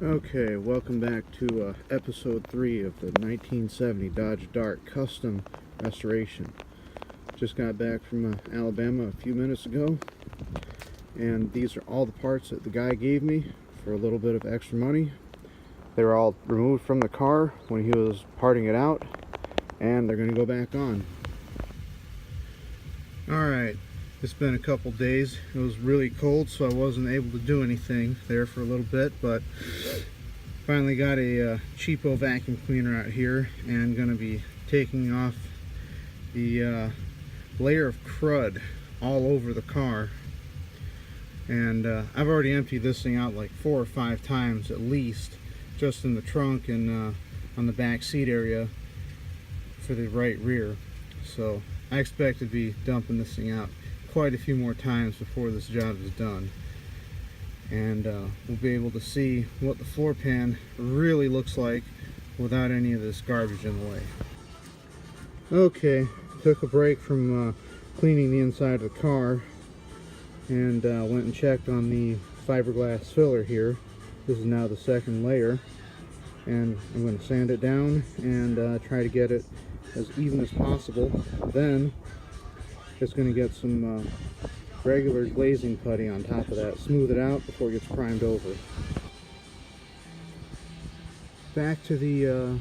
Okay, welcome back to episode 3 of the 1970 Dodge Dart Custom Restoration. Just got back from Alabama a few minutes ago, and these are all the parts that the guy gave me for a little bit of extra money. They were all removed from the car when he was parting it out, and they're going to go back on. Alright, it's been a couple days. It was really cold, so I wasn't able to do anything there for a little bit, but finally got a cheapo vacuum cleaner out here and going to be taking off the layer of crud all over the car. And I've already emptied this thing out like 4 or 5 times at least, just in the trunk and on the back seat area for the right rear. So I expect to be dumping this thing out quite a few more times before this job is done. And we'll be able to see what the floor pan really looks like without any of this garbage in the way. Okay, took a break from cleaning the inside of the car and went and checked on the fiberglass filler here. This is now the second layer, and I'm going to sand it down and try to get it as even as possible. Then it's going to get some regular glazing putty on top of that, smooth it out before it gets primed over. Back to the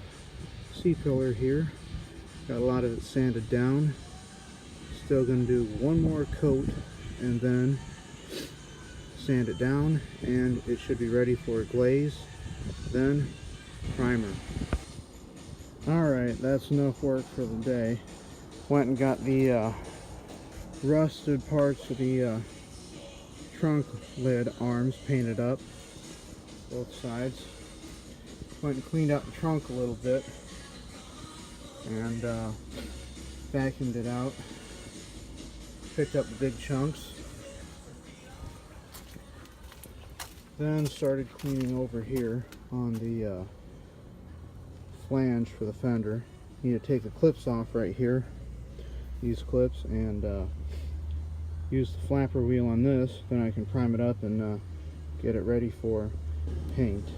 C-pillar here. Got a lot of it sanded down. Still going to do one more coat and then sand it down, and it should be ready for a glaze, then primer. Alright, that's enough work for the day. Went and got the rusted parts of the trunk lid arms painted up, both sides. Went and cleaned out the trunk a little bit and vacuumed it out. Picked up the big chunks. Then started cleaning over here on the flange for the fender. Need to take the clips off right here, these clips, and use the flapper wheel on this. Then I can prime it up and get it ready for paint.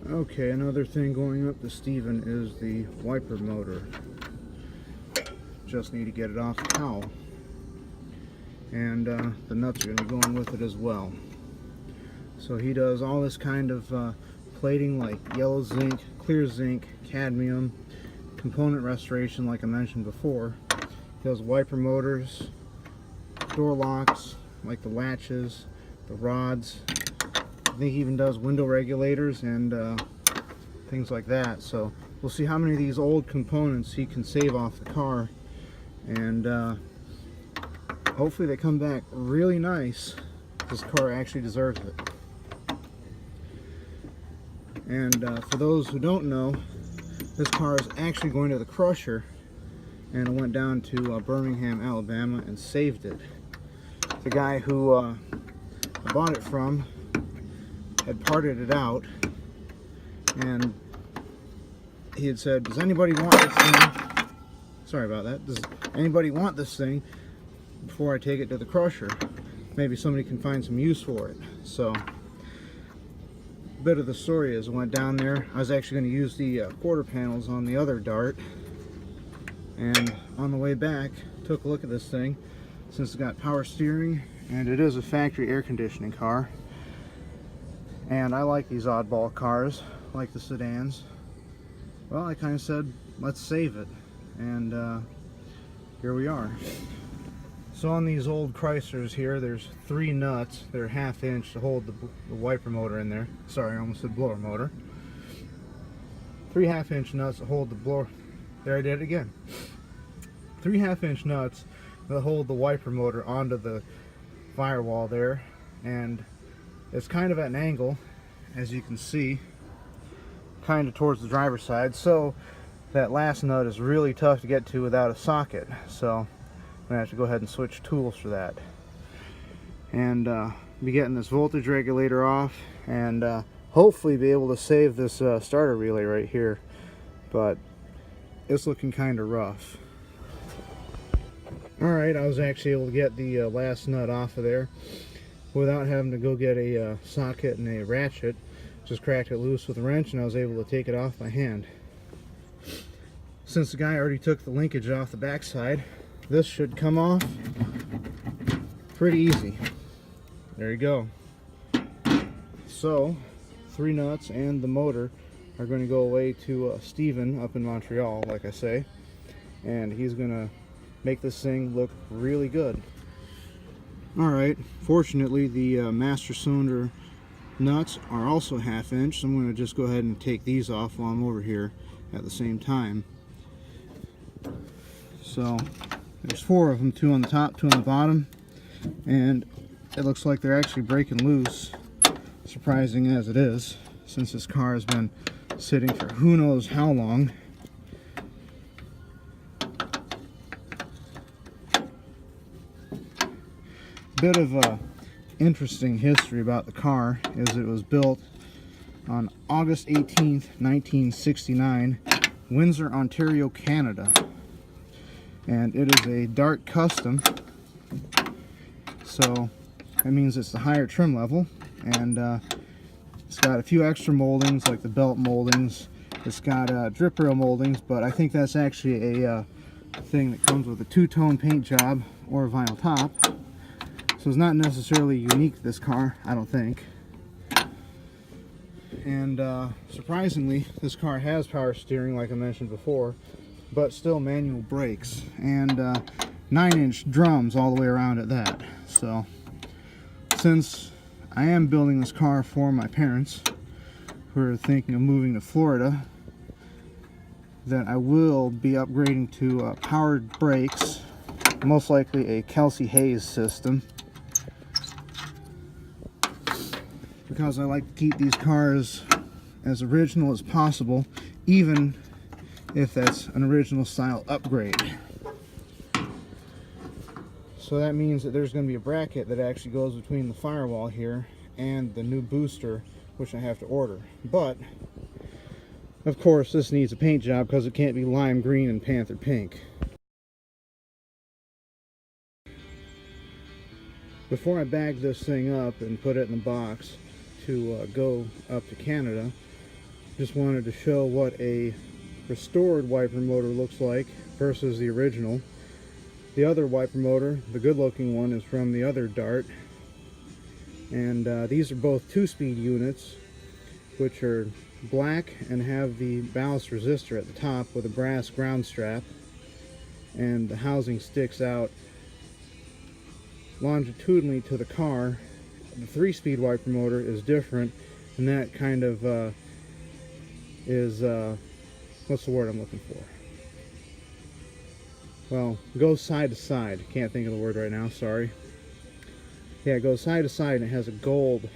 Okay, another thing going up to Steven is the wiper motor. Just need to get it off the cowl. And the nuts are going to be going with it as well. So he does all this kind of plating like yellow zinc, clear zinc, cadmium, component restoration like I mentioned before. He does wiper motors, door locks, like the latches, the rods. I think he even does window regulators and things like that. So we'll see how many of these old components he can save off the car, and hopefully they come back really nice. This car actually deserves it. And for those who don't know, this car is actually going to the crusher, and I went down to Birmingham, Alabama, and saved it. The guy who I bought it from had parted it out, and he had said, does anybody want this thing? Sorry about that. Does anybody want this thing before I take it to the crusher? Maybe somebody can find some use for it. So, a bit of the story is I went down there. I was actually going to use the quarter panels on the other Dart, and on the way back took a look at this thing, since it's got power steering and it is a factory air conditioning car, and I like these oddball cars, like the sedans. Well, I kind of said, let's save it, and here we are. So on these old Chryslers here, there's 3 nuts. They're 1/2 inch to hold the wiper motor in there. Sorry, I almost said blower motor. 3 1/2 inch nuts that hold the blower. There, I did it again. 3 1/2 inch nuts that hold the wiper motor onto the firewall there, and it's kind of at an angle, as you can see, kind of towards the driver's side. So that last nut is really tough to get to without a socket. So I'm gonna have to go ahead and switch tools for that, and be getting this voltage regulator off, and hopefully be able to save this starter relay right here, but it's looking kind of rough. Alright, I was actually able to get the last nut off of there, without having to go get a socket and a ratchet. Just cracked it loose with a wrench and I was able to take it off by hand. Since the guy already took the linkage off the backside, this should come off pretty easy. There you go. So 3 nuts and the motor are going to go away to Steven up in Montreal, like I say, and he's going to make this thing look really good. Alright, fortunately the master cylinder nuts are also 1/2 inch, so I'm going to just go ahead and take these off while I'm over here at the same time. So there's 4 of them, 2 on the top, 2 on the bottom, and it looks like they're actually breaking loose, surprising as it is, since this car has been sitting for who knows how long. Bit of a interesting history about the car is it was built on August 18th, 1969, Windsor, Ontario, Canada, and it is a Dart Custom, so that means it's the higher trim level, and it's got a few extra moldings like the belt moldings. It's got drip rail moldings, but I think that's actually a thing that comes with a 2-tone paint job or a vinyl top. So it's not necessarily unique to this car, I don't think. And surprisingly, this car has power steering, like I mentioned before, but still manual brakes, and 9-inch drums all the way around at that. So since I am building this car for my parents, who are thinking of moving to Florida, that I will be upgrading to powered brakes, most likely a Kelsey Hayes system, because I like to keep these cars as original as possible, even if that's an original style upgrade. So that means that there's going to be a bracket that actually goes between the firewall here and the new booster, which I have to order. But of course this needs a paint job because it can't be lime green and panther pink. Before I bag this thing up and put it in the box to go up to Canada, just wanted to show what a restored wiper motor looks like versus the original. The other wiper motor, the good looking one, is from the other Dart, and these are both 2-speed units, which are black and have the ballast resistor at the top with a brass ground strap, and the housing sticks out longitudinally to the car. The 3-speed wiper motor is different, and that kind of is what's the word I'm looking for? Well, goes side to side. Can't think of the word right now, sorry. Yeah, it goes side to side, and it has a gold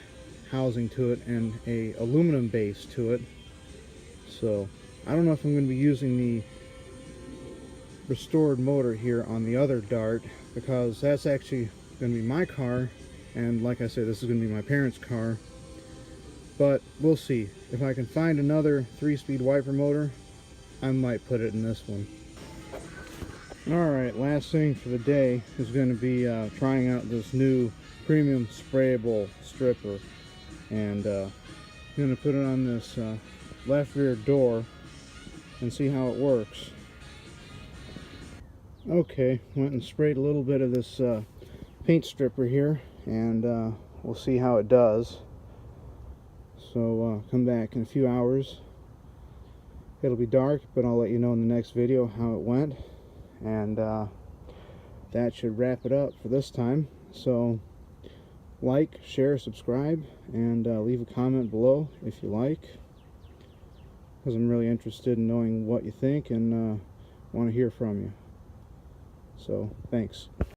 housing to it and a aluminum base to it. So I don't know if I'm going to be using the restored motor here on the other Dart, because that's actually going to be my car, and like I said, this is going to be my parents' car. But we'll see. If I can find another 3-speed wiper motor, I might put it in this one. Alright, last thing for the day is going to be trying out this new premium sprayable stripper, and I'm going to put it on this left rear door and see how it works. Okay, went and sprayed a little bit of this paint stripper here, and we'll see how it does. So come back in a few hours. It'll be dark, but I'll let you know in the next video how it went, and that should wrap it up for this time. So like, share, subscribe, and leave a comment below if you like, because I'm really interested in knowing what you think and want to hear from you. So thanks.